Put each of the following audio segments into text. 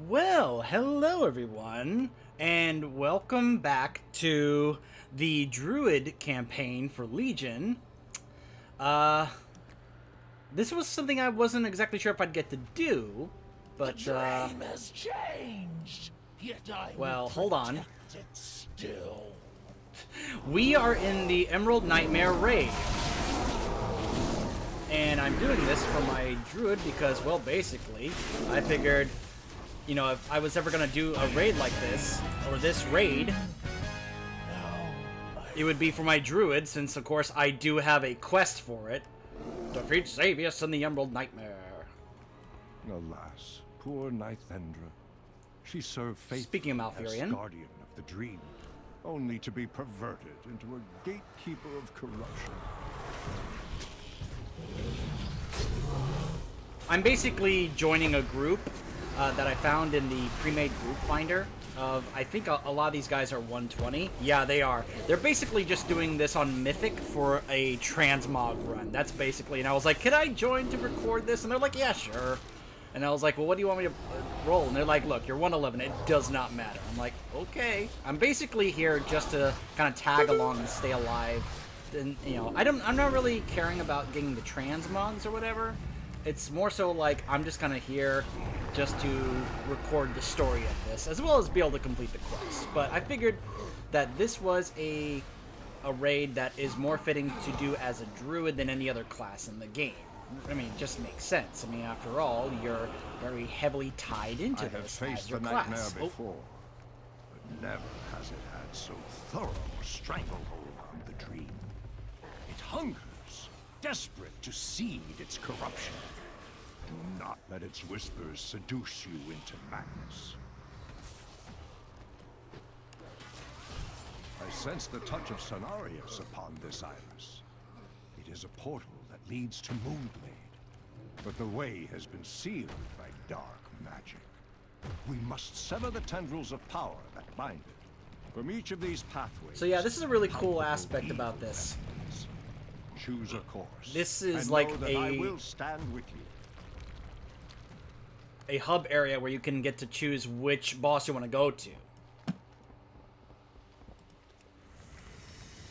Well, hello everyone, and welcome back to the Druid campaign for Legion. This was something I wasn't exactly sure if I'd get to do, but, the dream has changed, yet I well, will hold on. protect it still. We are in the Emerald Nightmare raid. And I'm doing this for my Druid because, well, basically, I figured, you know, if I was ever going to do a raid like this, or this raid, it would be for my Druid, since, of course, I do have a quest for it. Defeat Xavius in the Emerald Nightmare. Alas, poor Nythendra. She served faithfully Speaking of as Malfurion, guardian of the dream, only to be perverted into a gatekeeper of corruption. I'm basically joining a group that I found in the pre-made group finder of, I think a lot of these guys are 120. Yeah, they are. They're basically just doing this on Mythic for a transmog run. That's basically, and I was like, can I join to record this? And they're like, yeah, sure. And I was like, well, what do you want me to roll? And they're like, look, you're 111. It does not matter. I'm like, okay. I'm basically here just to kind of tag along and stay alive. And, you know, I'm not really caring about getting the transmogs or whatever. It's more so like I'm just kind of here just to record the story of this, as well as be able to complete the quest. But I figured that this was a raid that is more fitting to do as a druid than any other class in the game. I mean, it just makes sense. I mean, after all, you're very heavily tied into this as your class. I have faced the nightmare before, but never has it had so thorough a stranglehold on the dream. It hungers, desperate to seed its corruption. Do not let its whispers seduce you into madness. I sense the touch of Cenarius upon this iris. It is a portal that leads to Moonblade, but the way has been sealed by dark magic. We must sever the tendrils of power that bind it. From each of these pathways... So yeah, this is a really cool aspect about this. Choose a course. This is and like know that I will stand with you. A hub area where you can get to choose which boss you want to go to.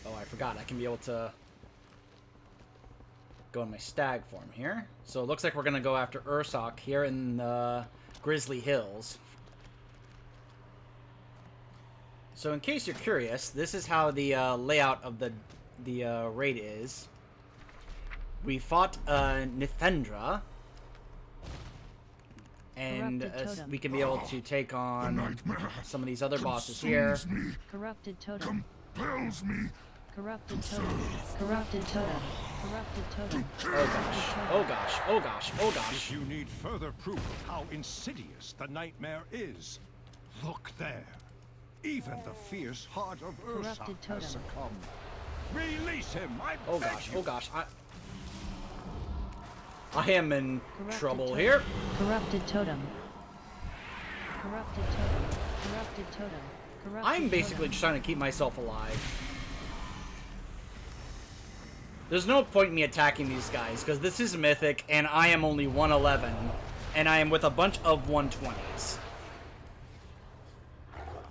Oh, I forgot. I can be able to go in my stag form here. So it looks like we're going to go after Ursoc here in the Grizzly Hills. So in case you're curious, this is how the layout of the raid is. We fought Nythendra. And we can be able to take on some of these other bosses here. Corrupted totem. Compels me. Corrupted totem. Corrupted totem. Corrupted totem. Oh gosh. Oh gosh. Oh gosh. Oh gosh. If you need further proof of how insidious the nightmare is, look there. Even the fierce heart of Ursoc has succumbed. Release him, I Oh beg gosh. you. Oh gosh. I am in trouble totem. here. Corrupted totem. Corrupted totem. Corrupted totem. Corrupted I'm basically totem. just trying to keep myself alive. There's no point in me attacking these guys, because this is Mythic, and I am only 111, and I am with a bunch of 120s.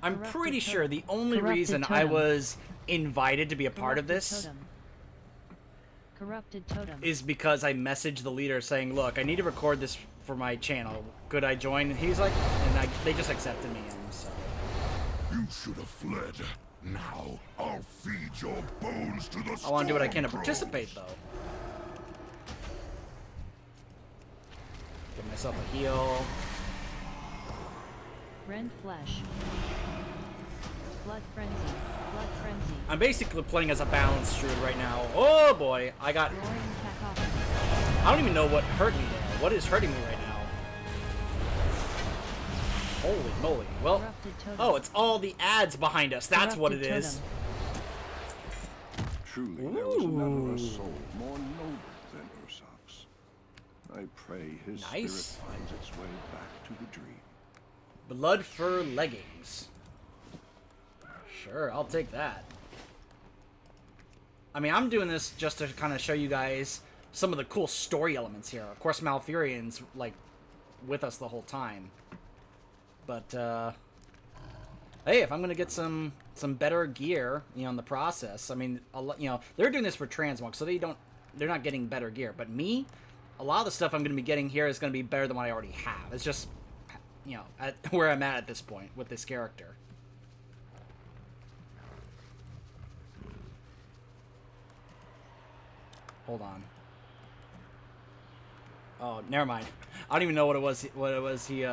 I'm pretty sure the only reason I was invited to be a part of this Corrupted totem. is because I messaged the leader saying, look, I need to record this for my channel. Could I join? And he's like, and they just accepted me, and so. You should have fled. Now I'll feed your bones to the I want to do what I can to Stormcrows. participate, though. Give myself a heal. Rend flesh. Blood frenzy. Blood frenzy. I'm basically playing as a balanced druid right now. Oh boy, I got... Roaring cacophony. I don't even know what hurt me there. What is hurting me right now? Holy moly. Well, Corrupted totem. oh, it's all the ads behind us. That's what it Corrupted is. totem. Truly, there was never a soul more noble than Ursoc's. I pray his Nice. spirit finds its way back to the dream. Blood fur leggings. Sure, I'll take that. I mean, I'm doing this just to kind of show you guys some of the cool story elements here. Of course, Malfurion's, like, with us the whole time. But, hey, if I'm gonna get some better gear, you know, in the process, I mean, you know, they're doing this for transmog, so they're not getting better gear. But me, a lot of the stuff I'm gonna be getting here is gonna be better than what I already have. It's just, you know, at where I'm at this point with this character. Hold on. Oh, never mind. I don't even know what it was. What it was he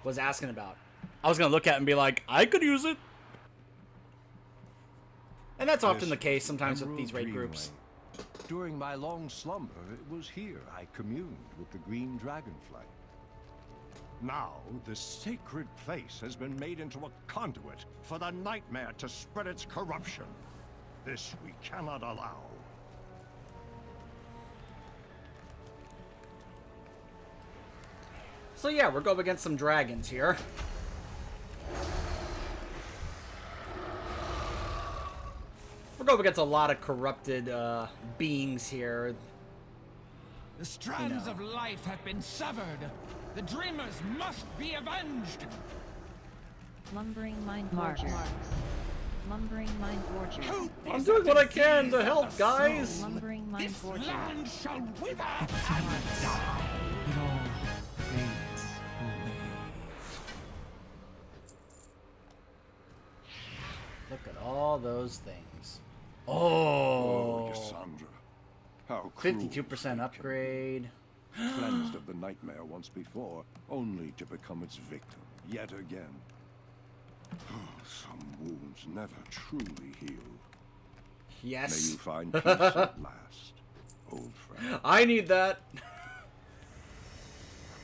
was asking about. I was gonna look at it and be like, I could use it. And that's often the case sometimes with these raid groups. During my long slumber, it was here I communed with the green dragonfly. Now, this sacred place has been made into a conduit for the nightmare to spread its corruption. This we cannot allow. So yeah, we're going against some dragons here. We're going against a lot of corrupted beings here. The strands of life have been severed. The dreamers must be avenged. Lumbering Mind Forger. Lumbering Mind Forger. I'm doing what I can to help, guys. Lumbering Mind This Forger. land shall wither and die. It all fades away. Look at all those things. Oh, Oh, Cassandra. How cruel. 52% upgrade. Cleansed of the nightmare once before, only to become its victim yet again. Some wounds never truly heal. May Yes. you find peace at last, old friend. I need that.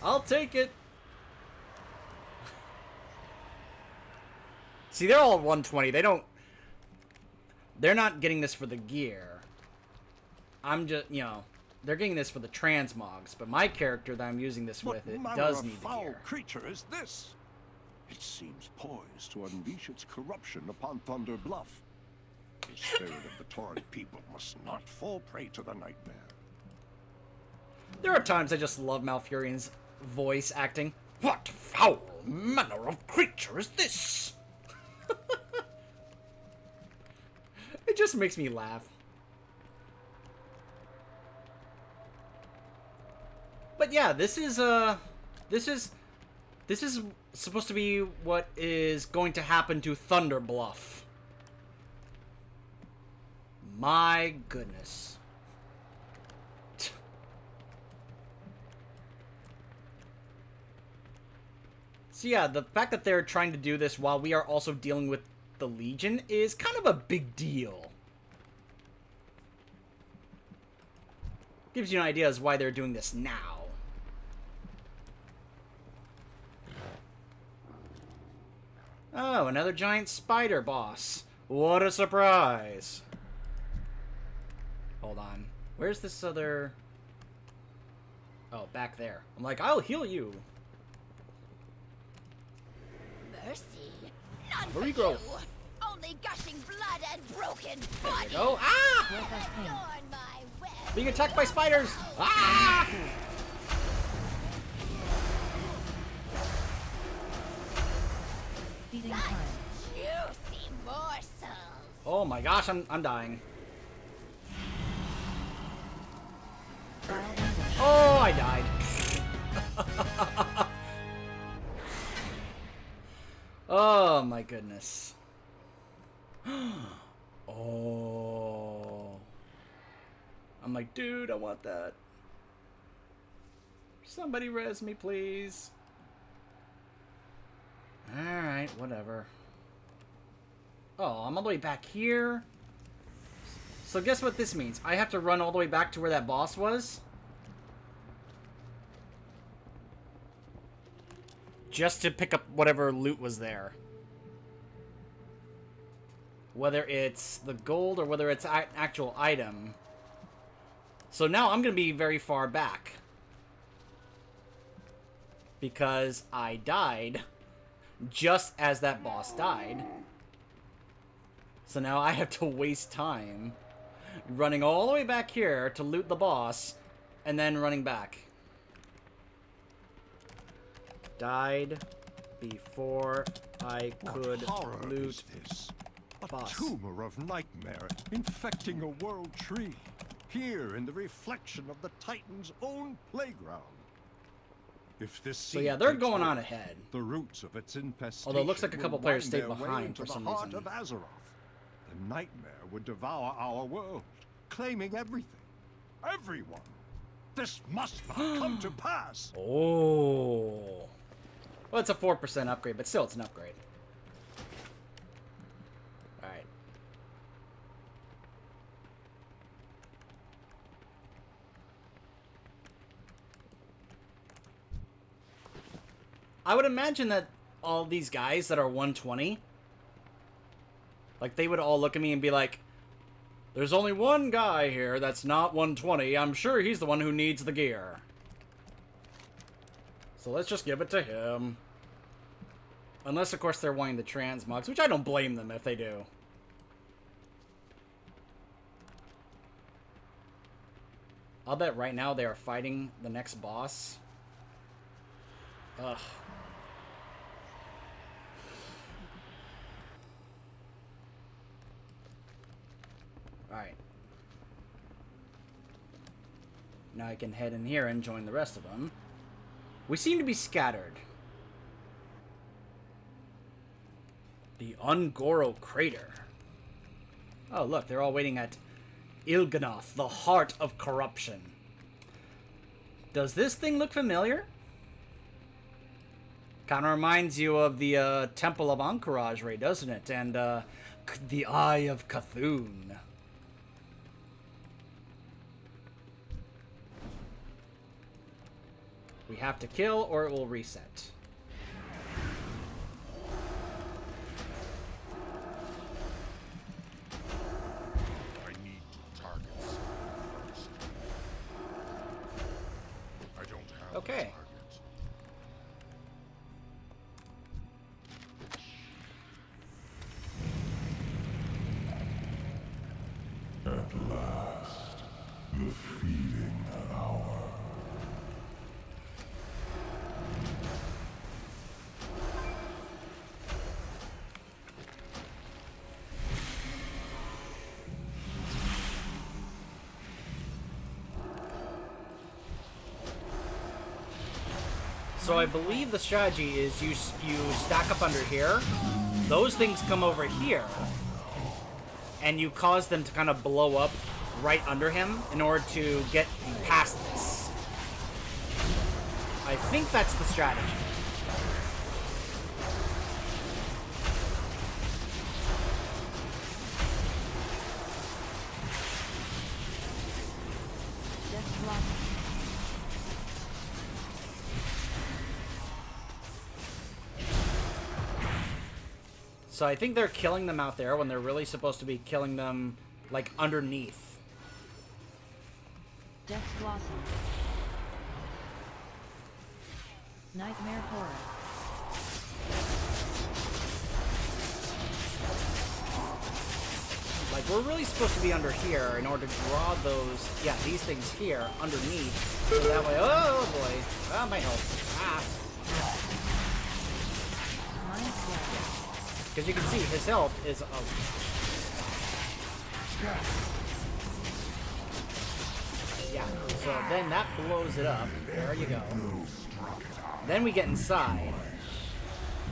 I'll take it. See, they're all 120. They're not getting this for the gear. I'm just, you know, they're getting this for the transmogs, but my character that I'm using this with, it does need the foul gear. creature is this? It seems poised to unleash its corruption upon Thunder Bluff. The spirit of the Tauren people must not fall prey to the nightmare. There are times I just love Malfurion's voice acting. What foul manner of creature is this? It just makes me laugh. But yeah, this is supposed to be what is going to happen to Thunder Bluff. My goodness. So yeah, the fact that they're trying to do this while we are also dealing with the Legion is kind of a big deal. Gives you an idea as why they're doing this now. Oh, another giant spider boss. What a surprise. Hold on. Where's this other... Oh, back there. I'm like, I'll heal you. Mercy? None for Regrow. you. Only gushing blood and broken There bodies. you go. Ah! Adorn my web. Being attacked by spiders. Ah! Feeding time. Juicy morsels. Oh my gosh, I'm dying. Wild ambush. Oh, I died. Oh my goodness. Oh. I'm like, dude, I want that. Somebody res me, please. Alright, whatever. Oh, I'm all the way back here. So guess what this means? I have to run all the way back to where that boss was? Just to pick up whatever loot was there. Whether it's the gold or whether it's an actual item. So now I'm going to be very far back. Because I died just as that boss died. So now I have to waste time running all the way back here to loot the boss and then running back. Died. before I could What horror loot is this? A boss. tumor of nightmare infecting a world tree. Here in the reflection of the Titan's own playground. If this So yeah, they're seed going takes on root, ahead. the roots of its infestation Although it looks like a couple will players wind stayed their way behind into for the some heart reason. of Azeroth. The nightmare would devour our world, claiming everything. Everyone. This must not come to pass. Oh. Well, it's a 4% upgrade, but still, it's an upgrade. Alright. I would imagine that all these guys that are 120, like, they would all look at me and be like, there's only one guy here that's not 120. I'm sure he's the one who needs the gear. So let's just give it to him. Unless, of course, they're wanting the transmogs, which I don't blame them if they do. I'll bet right now they are fighting the next boss. Ugh. Alright. Now I can head in here and join the rest of them. We seem to be scattered. The Ungoro Crater. Oh, look, they're all waiting at Il'gynoth, the Heart of Corruption. Does this thing look familiar? Kind of reminds you of the Temple of Anchorage, Ray, doesn't it? And the Eye of Cthulhu. We have to kill or it will reset. I need targets first. I don't have Okay. targets. At last, the feeding hour. So I believe the strategy is you stack up under here, those things come over here, and you cause them to kind of blow up right under him in order to get past this. I think that's the strategy. Death Blossom. So I think they're killing them out there when they're really supposed to be killing them, like, underneath. Death Blossom. Nightmare Horror. Like, we're really supposed to be under here in order to draw those, yeah, these things here underneath. So that way, oh boy, ah, my health. Ah. Mind Flare. Because you can see his health is yeah, so then that blows it up. There you go. Then we get inside.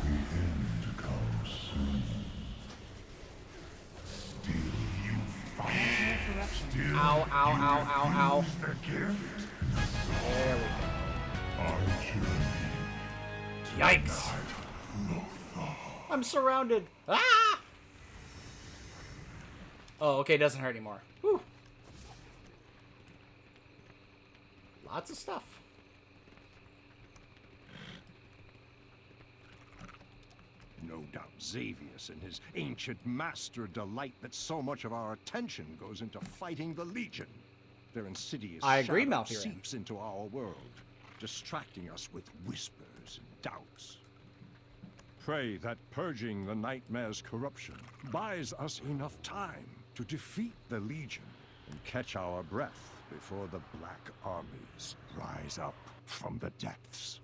The end comes soon. Still you fight. Nightmare Corruption. Ow, ow, ow, ow, ow. Use the gift. There we go. Our journey. Yikes. I'm surrounded. Ah! Oh, okay, it doesn't hurt anymore. Whew. Lots of stuff. No doubt Xavius and his ancient master delight that so much of our attention goes into fighting the Legion. Their insidious I agree, shadow Malfurion. seeps into our world, distracting us with whispers and doubts. Pray that purging the Nightmare's corruption buys us enough time to defeat the Legion and catch our breath before the Black Armies rise up from the depths.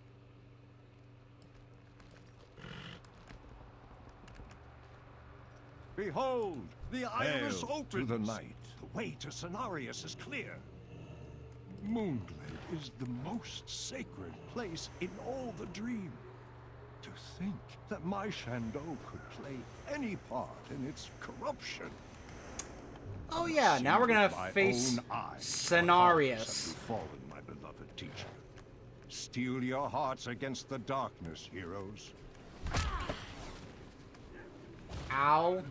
Behold, the iris Hail opens. to the night. The way to Cenarius is clear. Moonglade is the most sacred place in all the dream. To think that my Shandong could play any part in its corruption. Oh yeah, now we're gonna With my face own eyes, Cenarius. have you fallen, my beloved teacher. Steel your hearts against the darkness, heroes. Ow.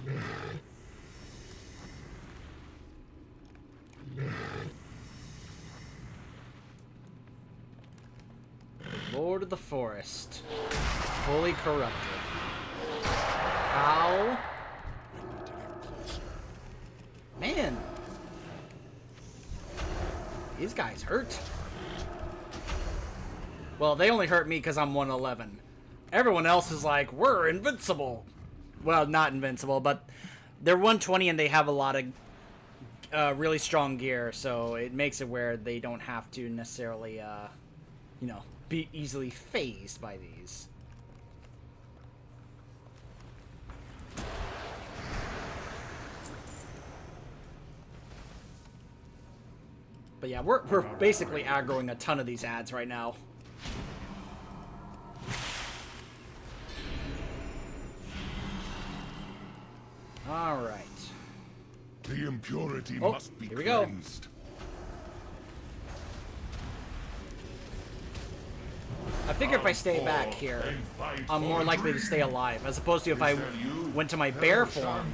Lord of the Forest. Fully corrupted. Ow. Man. These guys hurt. Well, they only hurt me because I'm 111. Everyone else is like, we're invincible. Well, not invincible, but they're 120 and they have a lot of really strong gear, so it makes it where they don't have to necessarily, you know, be easily phased by these. But yeah, we're basically aggroing a ton of these ads right now. All right. The impurity Oh, must be here we go. cleansed. I figure if I stay back here, I'm more likely to stay alive, as opposed to if I went to my bear form,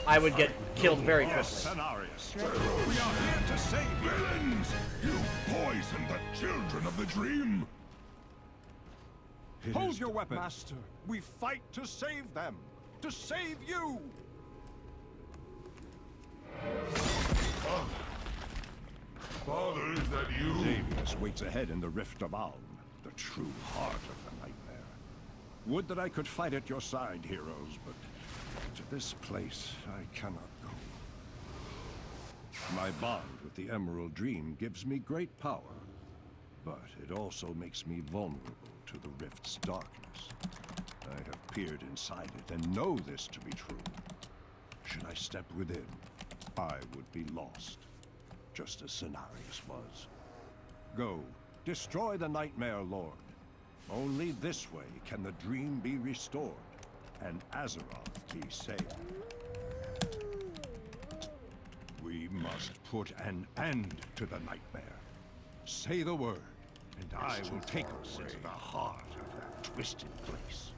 I would get killed very quickly. Cenarius, we are here to save you. Villains! You poison the children of the dream! Hold your weapon. Master, we fight to save them. To save you! Father, is that you? Xavius waits ahead in the Rift of Alm, the true heart of the nightmare. Would that I could fight at your side, heroes, but to this place I cannot go. My bond with the Emerald Dream gives me great power, but it also makes me vulnerable to the Rift's darkness. I have peered inside it and know this to be true. Should I step within, I would be lost, just as Cenarius was. Go, destroy the Nightmare Lord. Only this way can the dream be restored, and Azeroth be saved. We must put an end to the nightmare. Say the word, and I will take us into the heart of that twisted place.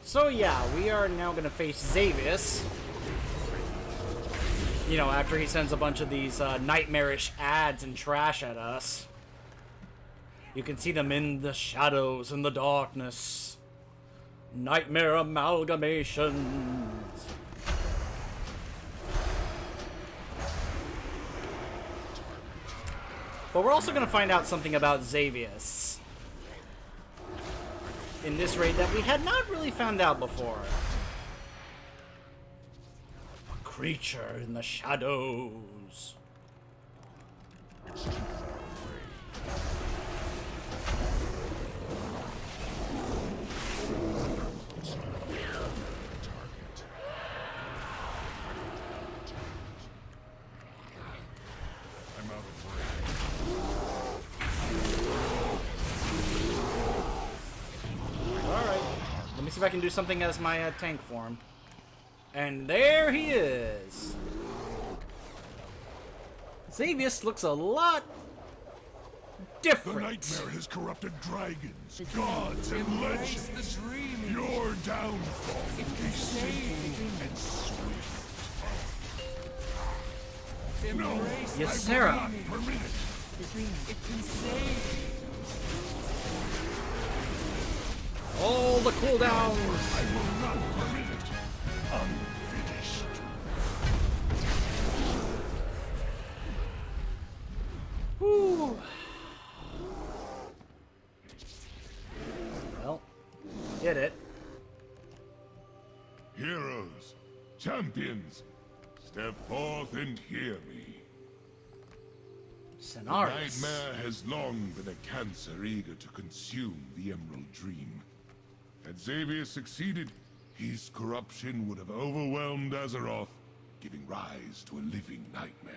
So yeah, we are now going to face Xavius. You know, after he sends a bunch of these nightmarish ads and trash at us. You can see them in the shadows and the darkness. Nightmare amalgamations. But we're also going to find out something about Xavius in this raid that we had not really found out before. A creature in the shadows. See if I can do something as my tank form. And there he is. Xavius looks a lot The different. nightmare has corrupted dragons, gods, and legends. The dream. Your downfall will be simple and swift. No, Yes, I will Sarah. not permit it. It can save. All the cooldowns. I will not permit it. Unfinished. Whew. Well, did it. Heroes, champions, step forth and hear me. The Cenarius. nightmare has long been a cancer eager to consume the Emerald Dream. Had Xavier succeeded, his corruption would have overwhelmed Azeroth, giving rise to a living nightmare.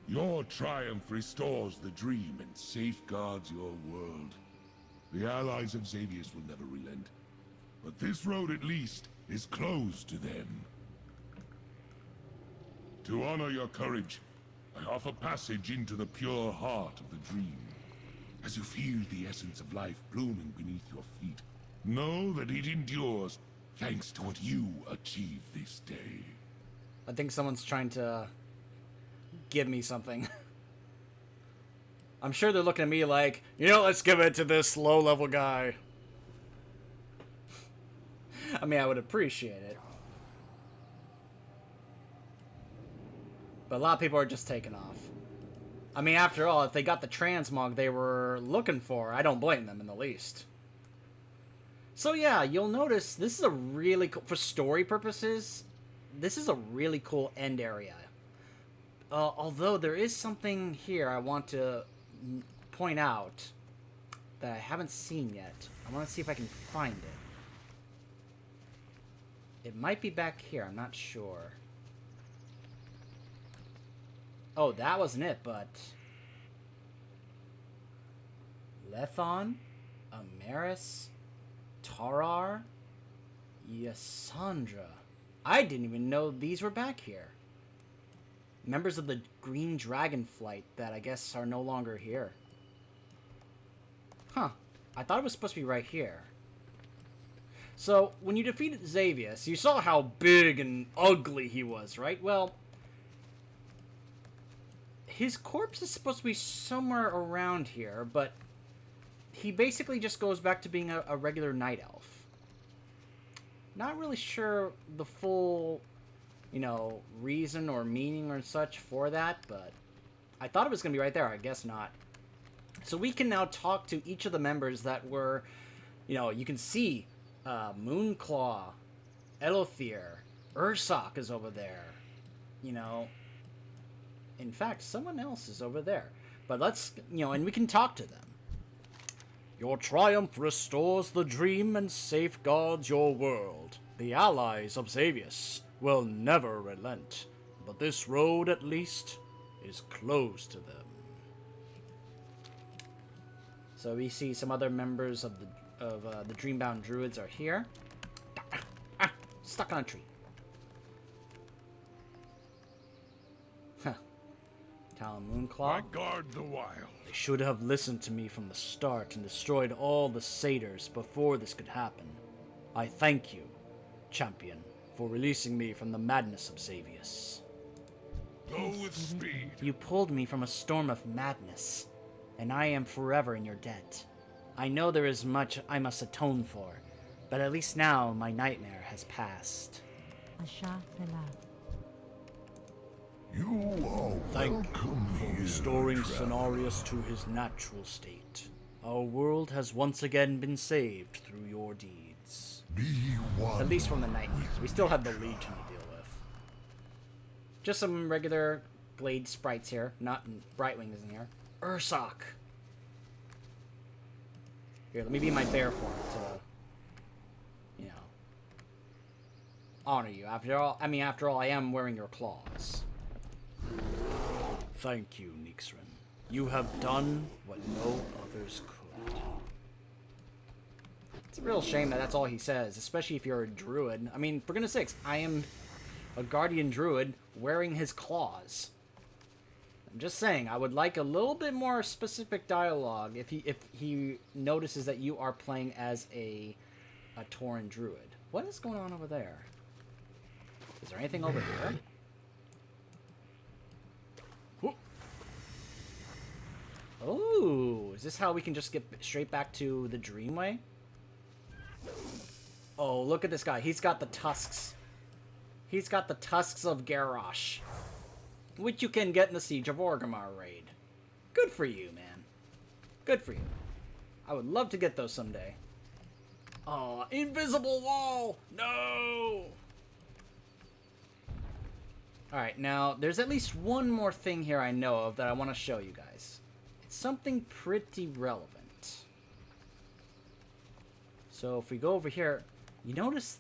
Your triumph restores the dream and safeguards your world. The allies of Xavier's will never relent, but this road at least is closed to them. To honor your courage, I offer passage into the pure heart of the dream. As you feel the essence of life blooming beneath your feet, know that it endures thanks to what you achieve this day. I think someone's trying to give me something. I'm sure they're looking at me like, you know, let's give it to this low-level guy. I mean, I would appreciate it. But a lot of people are just taking off. I mean, after all, if they got the transmog they were looking for, I don't blame them in the least. So yeah, you'll notice this is a really cool, for story purposes, this is a really cool end area. Although there is something here I want to point out that I haven't seen yet. I want to see if I can find it. It might be back here, I'm not sure. Oh, that wasn't it, but... Lethon, Amaris, Tarar, Yasandra. I didn't even know these were back here. Members of the Green Dragon Flight that I guess are no longer here. Huh. I thought it was supposed to be right here. So, when you defeated Xavius, you saw how big and ugly he was, right? Well, his corpse is supposed to be somewhere around here, but he basically just goes back to being a regular night elf. Not really sure the full, you know, reason or meaning or such for that, but I thought it was going to be right there. I guess not. So we can now talk to each of the members that were, you know, you can see Moonclaw, Elothier, Ursoc is over there, you know. In fact, someone else is over there. But let's, you know, and we can talk to them. Your triumph restores the dream and safeguards your world. The allies of Xavius will never relent, but this road, at least, is closed to them. So we see some other members of the Dreambound Druids are here. Stuck on a tree. Huh. Talon Moonclaw. I guard the wild. They should have listened to me from the start and destroyed all the satyrs before this could happen. I thank you, champion, for releasing me from the madness of Xavius. Go with speed. You pulled me from a storm of madness, and I am forever in your debt. I know there is much I must atone for, but at least now my nightmare has passed. You are Thank welcome you for here, restoring traveler. Cenarius to his natural state. Our world has once again been saved through your deeds. Be one. At least from the nightmares. We still have the Legion to deal with. Just some regular Glade sprites here. Not Brightwing isn't here. Ursoc. Here, let me be in my bear form to, you know, honor you. After all, I am wearing your claws. Thank you, Nixren. You have done what no others could. It's a real shame that that's all he says, especially if you're a druid. I mean, for goodness sakes, I am a guardian druid wearing his claws. I'm just saying, I would like a little bit more specific dialogue if he notices that you are playing as a Tauren Druid. What is going on over there? Is there anything over here? Oh, is this how we can just get straight back to the Dreamway? Oh, look at this guy. He's got the tusks. He's got the tusks of Garrosh, which you can get in the Siege of Orgrimmar raid. Good for you, man. Good for you. I would love to get those someday. Oh, invisible wall! No! Alright, now, there's at least one more thing here I know of that I want to show you guys. It's something pretty relevant. So if we go over here, you notice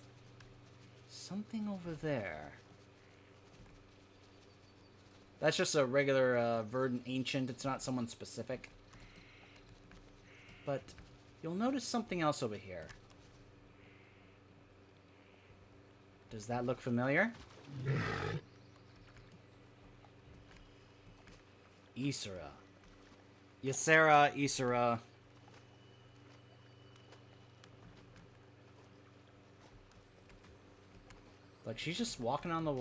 something over there. That's just a regular Verdant Ancient. It's not someone specific. But you'll notice something else over here. Does that look familiar? Ysera. Ysera, Ysera. Like, she's just walking on the,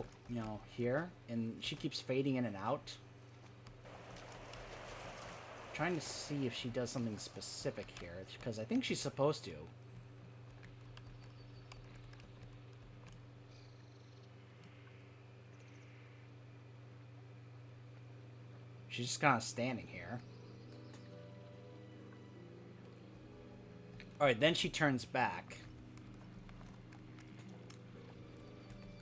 here, and she keeps fading in and out. Trying to see if she does something specific here, because I think she's supposed to. She's just kind of standing here. Alright, then she turns back.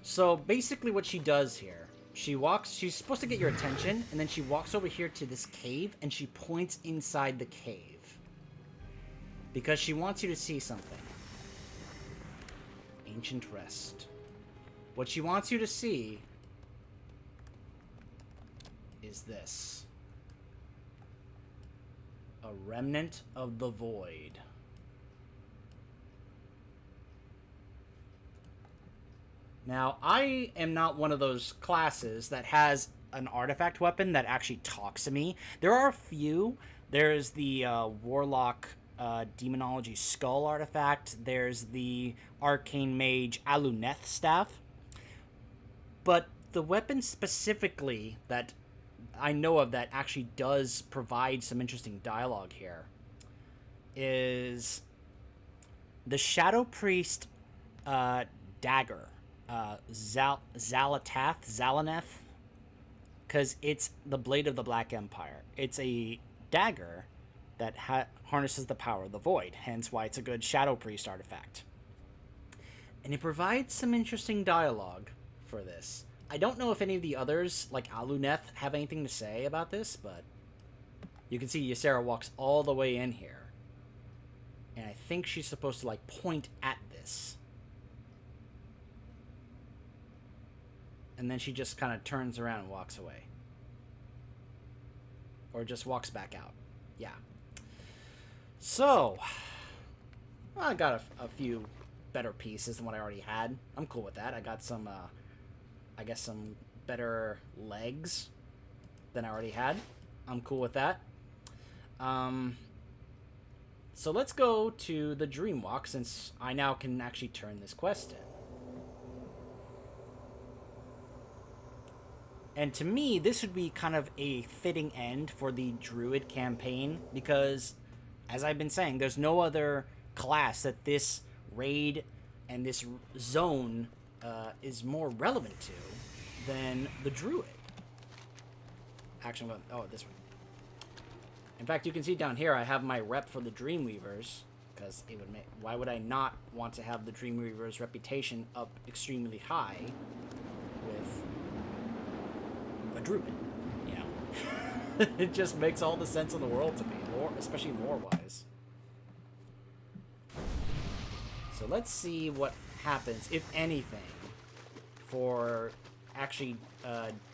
So basically what she does here, she's supposed to get your attention, and then she walks over here to this cave, and she points inside the cave. Because she wants you to see something. Ancient Rest. What she wants you to see is this. A remnant of the void. Now, I am not one of those classes that has an artifact weapon that actually talks to me. There are a few. There's the Warlock Demonology Skull artifact. There's the Arcane Mage Aluneth staff. But the weapon specifically that I know of that actually does provide some interesting dialogue here is the Shadow Priest dagger. Zalaneth, because it's the Blade of the Black Empire. It's a dagger that harnesses the power of the void, hence why it's a good Shadow Priest artifact. And it provides some interesting dialogue for this. I don't know if any of the others, like Aluneth, have anything to say about this, but you can see Ysera walks all the way in here. And I think she's supposed to, like, point at this. And then she just kind of turns around and walks away. Or just walks back out. Yeah. So, I got a few better pieces than what I already had. I'm cool with that. I got some, I guess some better legs than I already had. I'm cool with that. So let's go to the Dream Walk, since I now can actually turn this quest in. And to me, this would be kind of a fitting end for the Druid campaign, because, as I've been saying, there's no other class that this raid and this zone is more relevant to than the Druid. Actually, oh, this one. In fact, you can see down here I have my rep for the Dreamweavers, because it would make, why would I not want to have the Dreamweavers' reputation up extremely high with a Druid, you know? It just makes all the sense in the world to me, especially lore-wise. So let's see what happens, if anything, for actually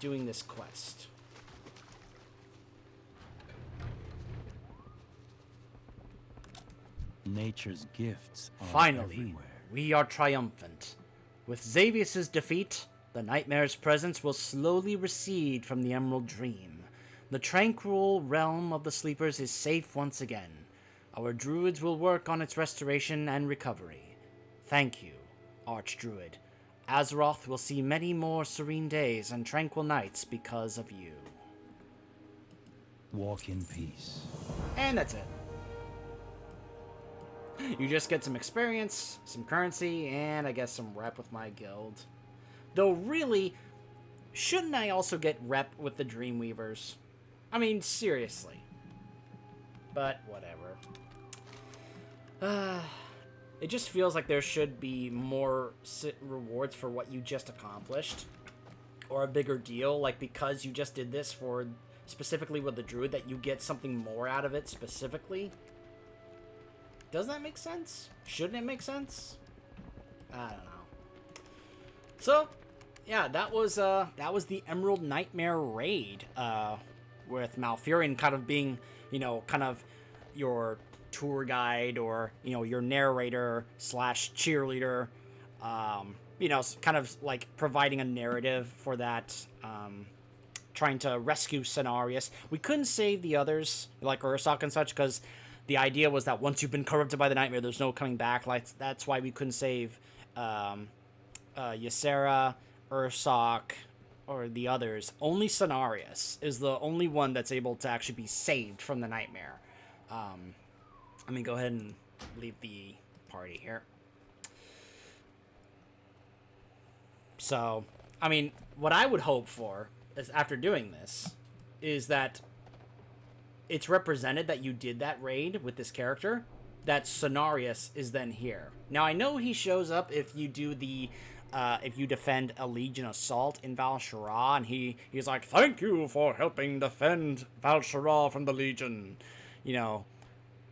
doing this quest. Nature's gifts are Finally, everywhere. we are triumphant. With Xavius's defeat, the Nightmare's presence will slowly recede from the Emerald Dream. The tranquil realm of the Sleepers is safe once again. Our druids will work on its restoration and recovery. Thank you, Archdruid. Azeroth will see many more serene days and tranquil nights because of you. Walk in peace. And that's it. You just get some experience, some currency, and I guess some rep with my guild. Though really, shouldn't I also get rep with the Dreamweavers? I mean, seriously. But whatever. It just feels like there should be more rewards for what you just accomplished. Or a bigger deal, like because you just did this for specifically with the Druid, that you get something more out of it specifically. Does that make sense? Shouldn't it make sense? I don't know. So, yeah, that was the Emerald Nightmare raid, with Malfurion kind of being, you know, kind of your tour guide, or, you know, your narrator slash cheerleader, you know, kind of like providing a narrative for that, trying to rescue Cenarius. We couldn't save the others, like Ursoc and such, because the idea was that once you've been corrupted by the nightmare, there's no coming back. Like, that's why we couldn't save Ysera, Ursoc, or the others. Only Cenarius is the only one that's able to actually be saved from the nightmare. Let me go ahead and leave the party here. So, I mean, what I would hope for is, after doing this, is that it's represented that you did that raid with this character, that Cenarius is then here. Now, I know he shows up if you do the, if you defend a Legion assault in Val Shara, and he's like, thank you for helping defend Val Shara from the Legion, you know.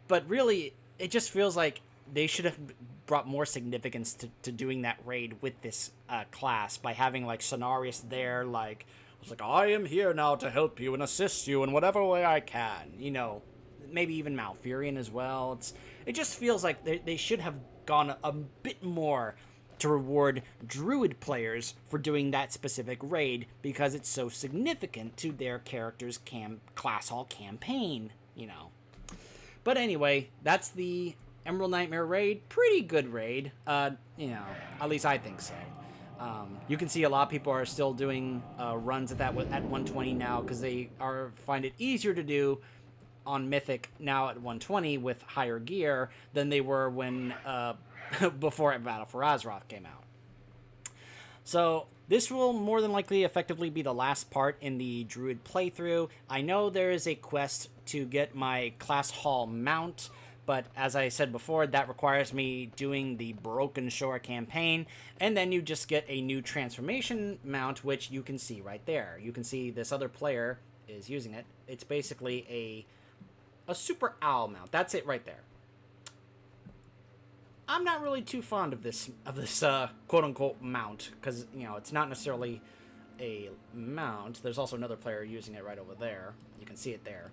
But really, it just feels like they should have brought more significance to doing that raid with this class by having, like, Cenarius there, like, it's like, I am here now to help you and assist you in whatever way I can, you know. Maybe even Malfurion as well. It just feels like they should have gone a bit more to reward Druid players for doing that specific raid, because it's so significant to their character's class hall campaign, you know. But anyway, that's the Emerald Nightmare raid. Pretty good raid, you know, at least I think so. You can see a lot of people are still doing runs at that at 120 now, because they find it easier to do on Mythic now at 120 with higher gear than they were when before Battle for Azeroth came out. So this will more than likely effectively be the last part in the Druid playthrough. I know there is a quest to get my class hall mount, but as I said before, that requires me doing the Broken Shore campaign, and then you just get a new transformation mount, which you can see right there. You can see this other player is using it. It's basically a super owl mount. That's it right there. I'm not really too fond of this quote-unquote mount, because, you know, it's not necessarily a mount. There's also another player using it right over there. You can see it there.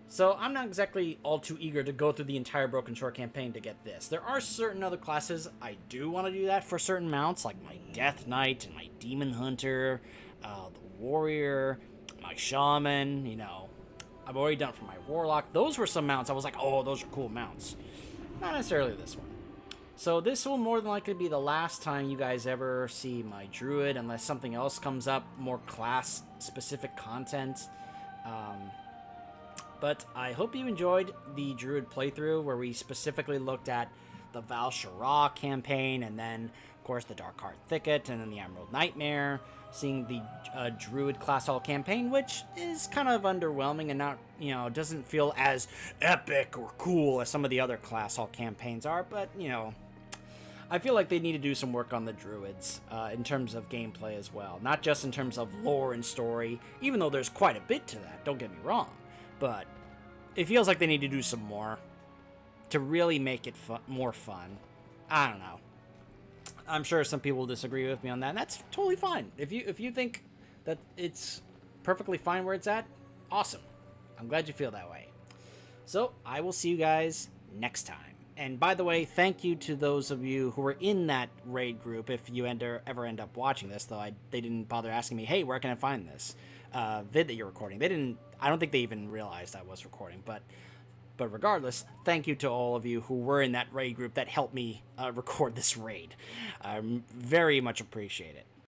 So I'm not exactly all too eager to go through the entire Broken Shore campaign to get this. There are certain other classes I do want to do that for, certain mounts, like my Death Knight and my Demon Hunter, the Warrior, my Shaman, you know. I've already done it for my Warlock. Those were some mounts I was like, oh, those are cool mounts. Not necessarily this one. So this will more than likely be the last time you guys ever see my Druid, unless something else comes up, more class-specific content. But I hope you enjoyed the Druid playthrough, where we specifically looked at the Val Shara campaign, and then, of course, the Darkheart Thicket, and then the Emerald Nightmare, seeing the Druid class hall campaign, which is kind of underwhelming and not, you know, doesn't feel as epic or cool as some of the other class hall campaigns are, but, you know, I feel like they need to do some work on the Druids in terms of gameplay as well, not just in terms of lore and story, even though there's quite a bit to that, don't get me wrong, but it feels like they need to do some more to really make it more fun. I don't know. I'm sure some people will disagree with me on that, and that's totally fine. If you think that it's perfectly fine where it's at, awesome. I'm glad you feel that way. So, I will see you guys next time. And by the way, thank you to those of you who were in that raid group. If you ever end up watching this, though, they didn't bother asking me, hey, where can I find this vid that you're recording? I don't think they even realized I was recording, but regardless, thank you to all of you who were in that raid group that helped me record this raid. I very much appreciate it.